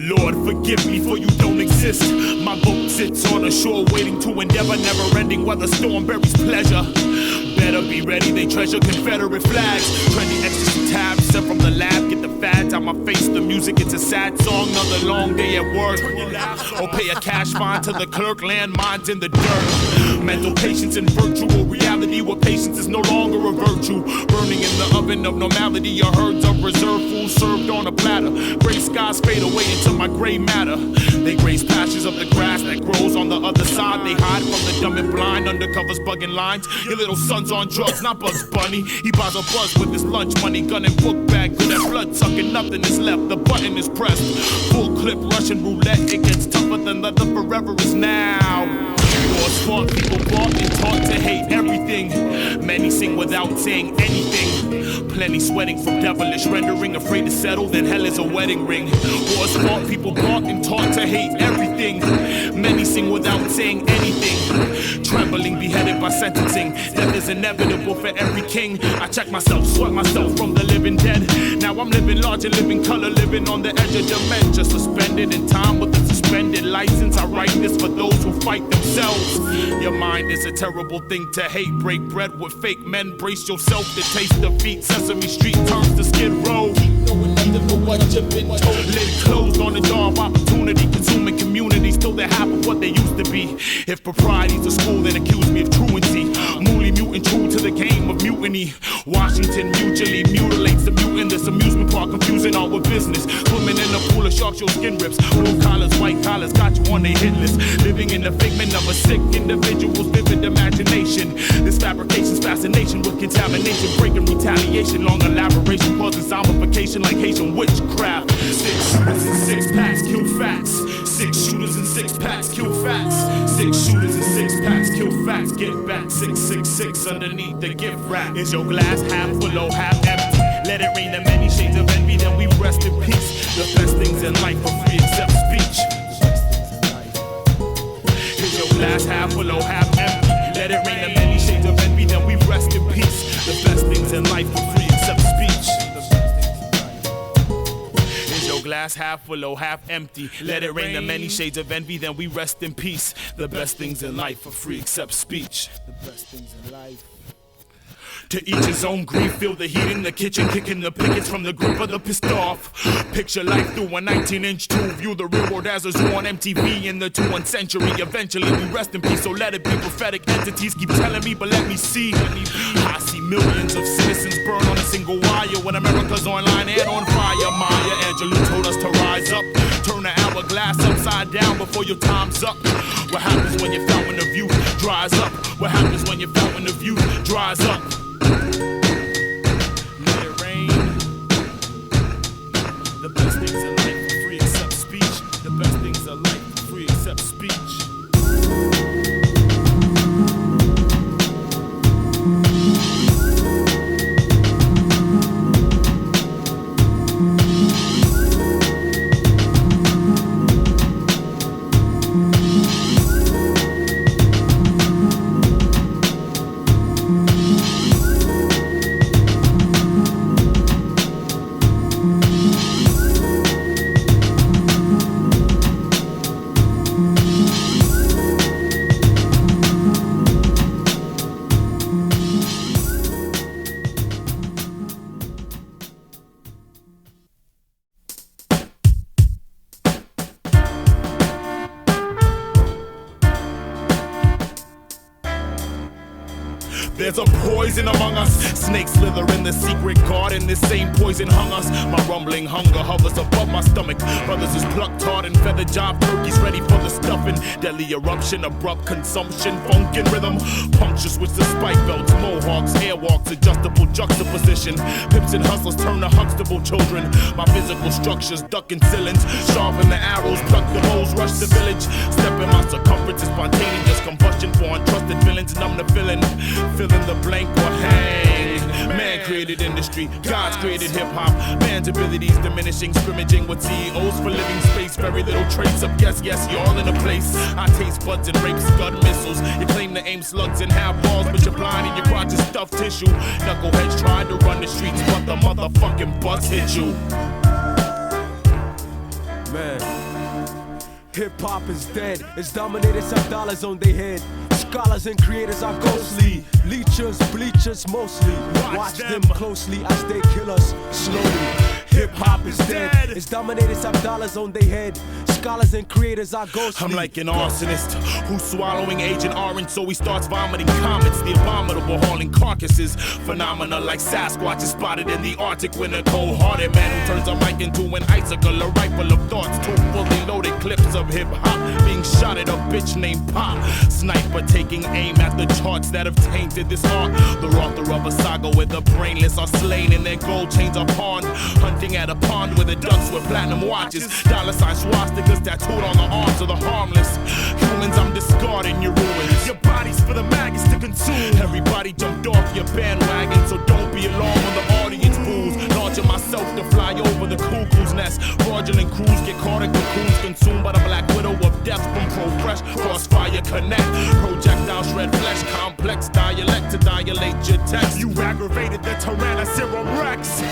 Lord, forgive me for you don't exist. My boat sits on a shore waiting to endeavor, never ending while the storm buries pleasure. Better be ready, they treasure Confederate flags. Trendy ecstasy tabs sent from the lab. Get the fads out my face, the music, it's a sad song. Another long day at work. Or pay a cash fine to the clerk, landmines in the dirt. Mental patience in virtual reality where patience is no longer a virtue. Burning in the oven of normality, your herds of reserved fools served on a platter. Gray skies fade away into my gray matter. They graze patches of the grass that grows on the other side. They hide from the dumb and blind, undercovers bugging lines. Your little son's on drugs, not Bugs Bunny. He buys a buzz with his lunch money, gun and book bag, good at blood sucking, nothing is left, the button is pressed. Full clip Russian roulette, it gets tougher than leather, forever is now. Wars fought, people bought and taught to hate everything. Many sing without saying anything. Plenty sweating from devilish rendering, afraid to settle, then hell is a wedding ring. Wars fought, people bought and taught to hate everything. Many sing without saying anything. Trembling, beheaded by sentencing. Death is inevitable for every king. I check myself, sweat myself from the living dead. Now I'm living large and living color, living on the edge of dementia. Suspended in time with a suspended license. I write this for those who fight themselves. Your mind is a terrible thing to hate. Break bread with fake men. Brace yourself to taste defeat. Sesame Street turns to Skid Row. Knowing nothing but what you've been told. Lid closed on the door of opportunity. Consuming community. Still they're half of what they used to be. If propriety's a school, then accuse me of truancy. Mooley mutant true to the game of mutiny. Washington mutually mutilates the mutant. This amusement park confusing all with business. Swimming in a pool of sharks, your skin rips. Blue collars, white collars, got you on their hit list. Living in the figment of a sick individual's vivid imagination. This fabrication's fascination with contamination, breaking retaliation, long elaboration, causing zombification like Haitian witchcraft. 6 shooters and 6 packs kill facts. 6 shooters and 6 packs kill facts. 6 shooters and 6 packs kill facts. Get back 666 underneath the gift wrap. Is your glass half full or half empty? Let it rain the many shades of envy, then we rest in peace. The best things in life are free except speech. Is your glass half full or half empty? Let it rain the many shades of envy, then we rest in peace. The best things in life are free except speech. Is your glass half full or half empty? Let it rain the many shades of envy, then we rest in peace. The best things in life are free except speech. The best things in life. To each his own grief, feel the heat in the kitchen, kicking the pickets from the grip of the pissed off. Picture life through a 19-inch tube, view the real world as a zoo on MTV in the 21st century. Eventually we rest in peace, so let it be. Prophetic entities keep telling me, but let me see. I see millions of citizens burn on a single wire when America's online and on fire. Maya Angelou told us to rise up, turn the hourglass upside down before your time's up. What happens when your fountain of youth dries up? What happens when your fountain of youth dries up? Let it rain. The best things in life are free except speech. The best things in life are free except speech. There's a poison among us. Snakes slither in the secret garden. This same poison hung us. My rumbling hunger hovers above my stomach. Brothers is plucked hard and feather job turkeys ready for the stuffing. Deadly eruption, abrupt consumption, funk and rhythm. Punctures with the spike belts, mohawks, airwalks, adjustable juxtaposition. Pimps and hustlers turn to Huxtable children. My physical structures ducking ceilings. Sharpen the arrows, pluck the holes, rush the village. Step in my circumference is spontaneous combustion for untrusted villains. Numb the feeling. Fill in the blank or hang. Man created industry, God's created hip-hop. Man's abilities diminishing, scrimmaging with CEOs for living space. Very little trace of yes, you're all in a place. I taste buds and rape scud missiles. You claim to aim slugs and have balls, but you're blind and your crotch is stuffed tissue. Knuckleheads tried to run the streets, but the motherfucking bus hit you. Man. Hip-hop is dead, it's dominated, some dollars on their head. Scholars and creators are ghostly, leechers, bleachers mostly. Watch them closely as they kill us slowly. Hip-hop is dead, it's dominated, some dollars on their head. Scholars and creators are ghostly. I'm like an arsonist who's swallowing Agent Orange, so he starts vomiting comets. The abominable hauling carcasses. Phenomena like Sasquatch is spotted in the Arctic when a cold-hearted man who turns a mic into an icicle, a rifle of thoughts. Two fully loaded clips of hip-hop being shot at a bitch named Pop. Sniper taking aim at the charts that have tainted this art. The author of a saga where the brainless are slain and their gold chains are pawned. Hunting at a pond where the ducks with platinum watches. Dollar sign swastikas tattooed on the arms of the harmless. Humans, I'm discarding your ruins. Your body's for the maggots to consume. Everybody jumped off your bandwagon, so don't be alarmed when the audience boos. Launching myself to fly over the cuckoo's nest. Fraudulent crews get caught in cocoons, consumed by the black widow of death from ProFresh. Crossfire connect, projectile shred flesh, complex dialect to dilate your text. You aggravated the Tyranna Serum Rex.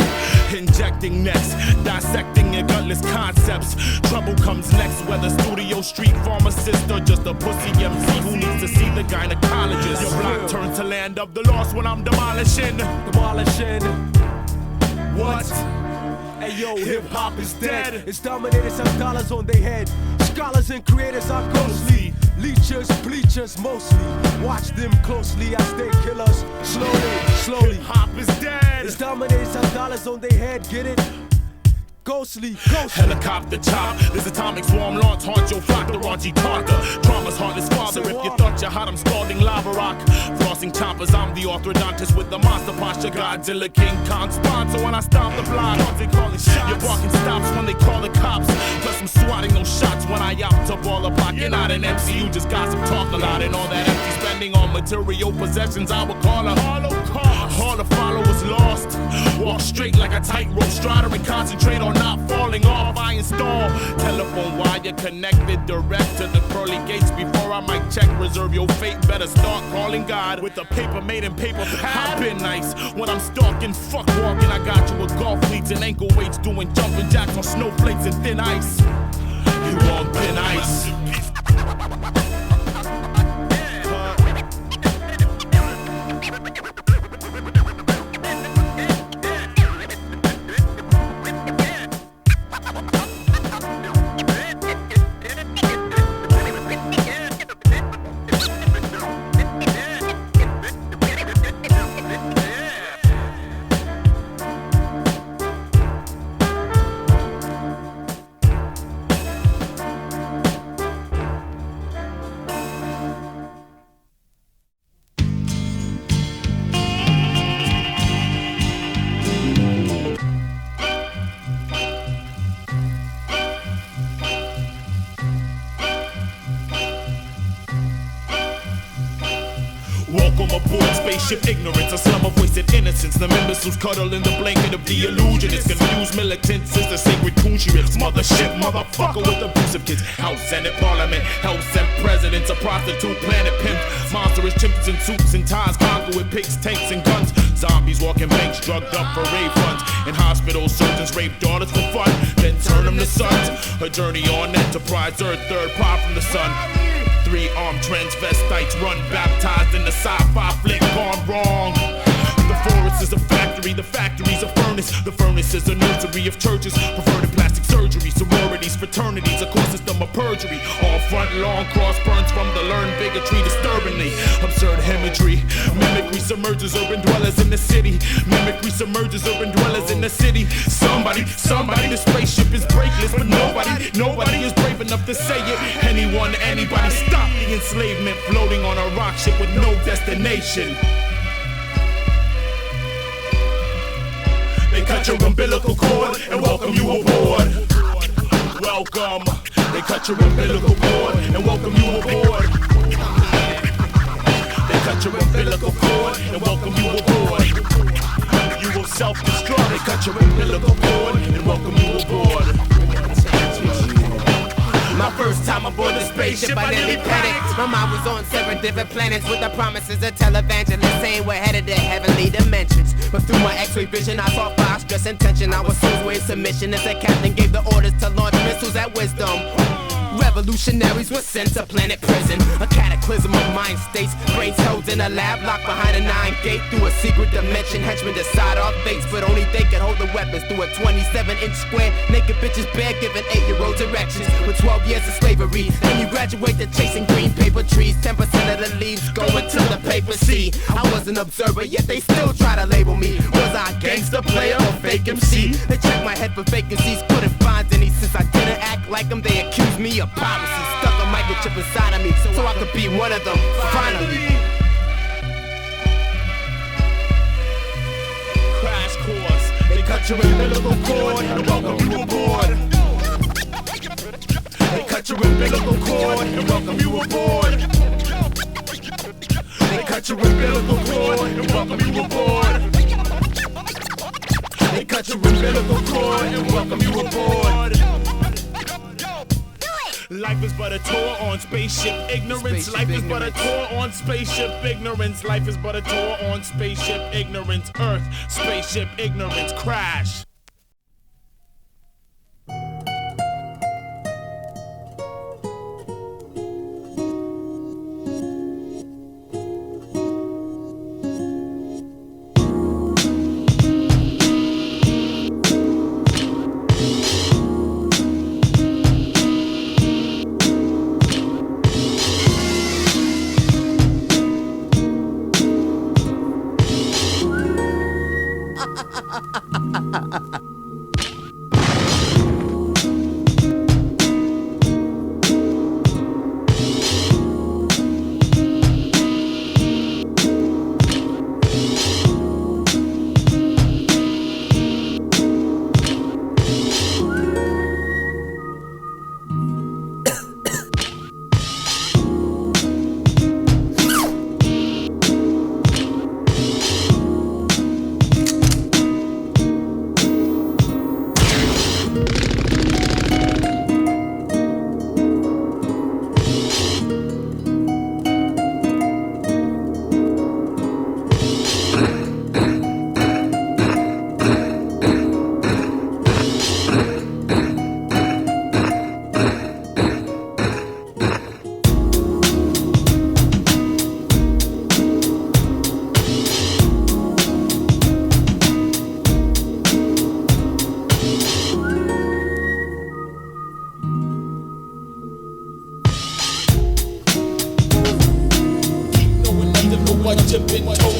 Injecting next, dissecting your gutless concepts. Trouble comes next, whether studio, street pharmacist, or just a pussy MC who needs to see the gynecologist. Your block turns to land of the lost when I'm demolishing. What? Hey yo, hip-hop is dead, it's dominated, some dollars on their head. Scholars and creators are ghostly, leechers, bleachers mostly. Watch them closely as they kill us slowly. Hip-hop is dead, it's dominated, some dollars on their head, get it? Ghostly. Helicopter chop, this atomic swarm launch, haunt your flock, the raunchy talker. Trauma's heartless father, if you thought you hot, I'm scalding lava rock. Flossing choppers, I'm the orthodontist with the monster posture. Godzilla, King Kong sponsor when I stomp the block. They calling shots, your barking stops when they call the cops. Plus I'm swatting those shots when I out to ball a block. You're not an MC, you just gossip, talk a lot. And all that empty spending on material possessions, I would call a hollow cost. All the followers lost, walk straight like a tightrope strider and concentrate on not falling off. I install telephone wire connected direct to the pearly gates. Before I might check, reserve your fate. Better start calling God with a paper made in paper pad. I've been nice when I'm stalking, fuck walking. I got you with golf cleats and ankle weights, doing jumping jacks on snowflakes and thin ice. You on thin ice. Welcome aboard Spaceship Ignorance, a slum of wasted innocence. The imbeciles cuddle in the blanket of the illusionist. Confused militants is the sacred coon she rips. Mothership, motherfucker with abusive kids. House, Senate, Parliament, House and presidents. A prostitute, planet pimp. Monstrous chimps in suits and ties. Conquer with pigs, tanks and guns. Zombies walking banks, drugged up for rave funds. In hospitals, surgeons rape daughters for fun, then turn them to sons. A journey on Enterprise, Earth, third pod from the sun. Three-armed transvestites run baptized in the sci-fi flick gone wrong. The forest is a factory, the factory's a furnace. The furnace is a nursery of churches, perverted plastic surgery, sororities, fraternities, a core system of perjury. All front long cross burns from the learned bigotry, disturbingly absurd imagery. Mimicry submerges urban dwellers in the city. Mimicry submerges urban dwellers in the city. Somebody, the spaceship is breakless, but nobody is brave enough to say it. Anyone, anybody, stop the enslavement, floating on a rock ship with no destination. They cut your umbilical cord and welcome you aboard. Welcome. They cut your umbilical cord and welcome you aboard. They cut your umbilical cord and welcome you aboard. You will self-destruct. They cut your umbilical cord and welcome you aboard. My first time aboard the spaceship, I nearly panicked. My mind was on 7 different planets with the promises of televangelists saying we're headed to heavenly dimensions. But through my x-ray vision, I saw fire, stress, and tension. I was so in submission as the captain gave the orders to launch missiles at wisdom. Revolutionaries were sent to planet prison. A cataclysm of mind states. Brains held in a lab, locked behind a 9-gate. Through a secret dimension, henchmen decide our fates. But only they can hold the weapons through a 27-inch square. Naked bitches bare giving 8-year-olds erections. With 12 years of slavery, then you graduate to chasing green paper trees. 10% of the leaves going to the paper sea. I was an observer, yet they still try to label me. Was I a gangster player or fake MC? They checked my head for vacancies, couldn't find any. Since I didn't act like them, they accused me of piracy. Stuck a microchip inside of me, so I could be one of them, finally. Crash course. They cut your umbilical cord and welcome you aboard. They cut your umbilical cord and welcome you aboard. They cut your umbilical cord and welcome you aboard. They cut your umbilical cord and welcome you aboard. Life is but a tour on Spaceship Ignorance. Life is but a tour on Spaceship Ignorance. Life is but a tour on Spaceship Ignorance. Earth, Spaceship Ignorance, crash. What you've been told.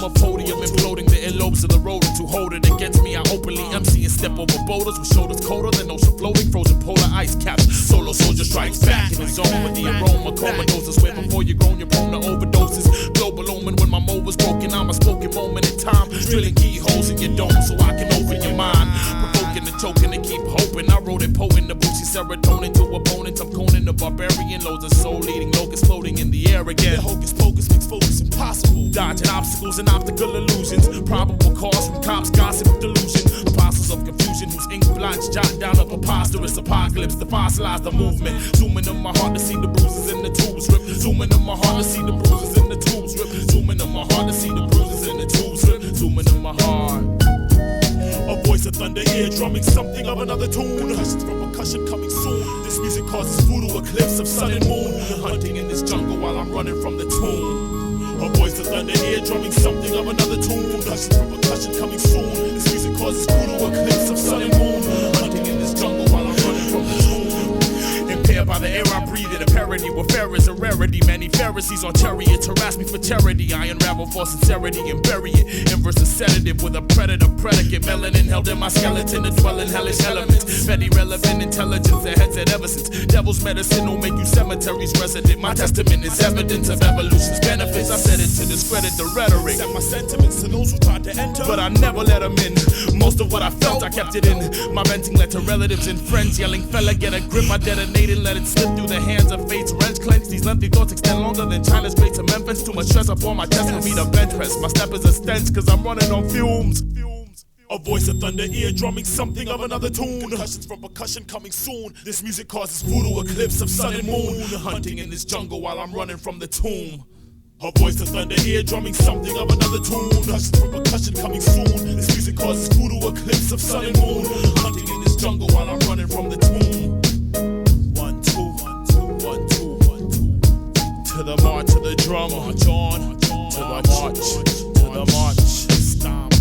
a podium, imploding the earlobes of the rodent to hold it against me. I openly MC and step over boulders with shoulders colder than ocean floating, frozen polar ice caps. Solo soldier strikes back in the zone with the aroma, comatose. Swear before you're grown, you're prone to overdoses. Global omen when my mold was broken, I'm a spoken moment in time. Drilling keyholes in your dome so I can open your mind. Provoking and choking and keep hoping. I wrote it potent, the boozy serotonin to opponents. I'm Conan the barbarian, loads of soul leading locusts floating in the air again. Hocus pocus makes focus impossible. Dodging obstacles and optical illusions. Probable cause from cops, gossip, delusion. Apostles of confusion whose ink blots jot down a preposterous apocalypse to fossilize the movement. Zooming in my heart to see the bruises in the tubes rip. Zooming in my heart to see the bruises in the tubes rip. Zooming in my heart to see the bruises in the tubes rip. Zooming in my heart. A voice of thunder, ear drumming something of another tune. Percussions from percussion coming soon. This music causes voodoo eclipse of sun and moon. Hunting in this jungle while I'm running from the tomb. A voice of thunder, ear drumming something of another tune. Percussions from percussion coming soon. This music causes voodoo eclipse of sun and moon. Hunting in this jungle while I'm running from the tomb. Impaired by the air I breathe in a parody where fair is a rarity. Many Pharisees on chariots harass me for charity. I unravel for sincerity and bury it. Inverse a sedative with a predator predicate. Melanin held in my skeleton to dwell in hellish elements. Very relevant intelligence that had said ever since. Devil's medicine will make you cemeteries resident. My testament is evidence of evolution's benefits. I said it to discredit the rhetoric. Set my sentiments to those who tried to enter, but I never let them in. Most of what I felt, I kept it in. My venting led to relatives and friends yelling, fella, get a grip. I detonated, let it slip through the hands of fate's wrench clenched. These lengthy thoughts extend longer than China's Strait to Memphis. Too much stress up on my chest for me to bench press. My step is a stench cause I'm running on fumes. A voice of thunder, ear drumming something of another tune. Concussions from percussion coming soon. This music causes voodoo eclipse of sun and moon. Hunting in this jungle while I'm running from the tomb. A voice of thunder, ear drumming something of another tune. Concussions from percussion coming soon. This music causes voodoo eclipse of sun and moon. Hunting in this jungle while I'm running from the tomb. 1, 2, 1, 2, 1, 2, 1, 2. To the march of the drum, march on. To the march, to the march. Stomp.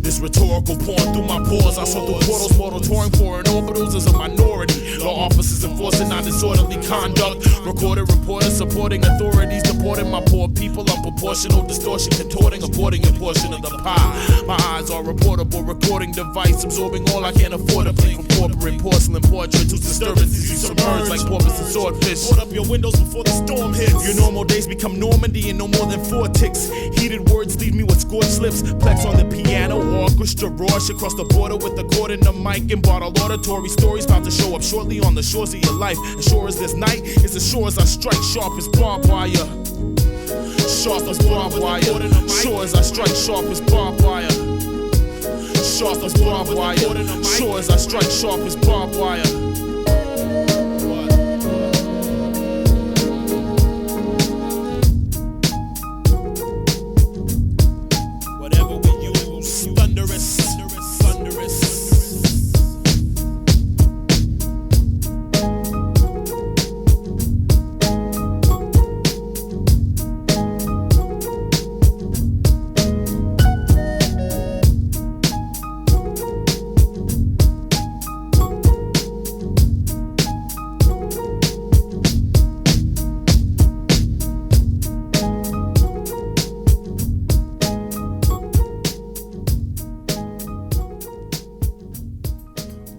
This rhetorical pouring through my pores. I saw through portals, mortal touring foreign orbitals as a minority. Law officers enforcing non-disorderly conduct. Recorded reporters supporting authorities, deporting my poor people. Unproportional distortion, contorting, aborting a portion of the pie. My eyes are a portable recording device, absorbing all I can afford to play from corporate porcelain portraits whose disturbances you submerge like porpoise and swordfish. Board up your windows before the storm hits. Your normal days become Normandy and no more than 4 ticks. Heated words leave me with scorched lips. Plex on the piano. Orchestra rush across the border with the cord and the mic and bottle auditory stories about to show up shortly on the shores of your life. As sure as this night is as sure as I strike, sharp as barbed wire. Sharp as barbed wire. Sure as I strike, sharp as barbed wire. Sharp as barbed wire. Sure as I strike, sharp as barbed wire.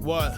What?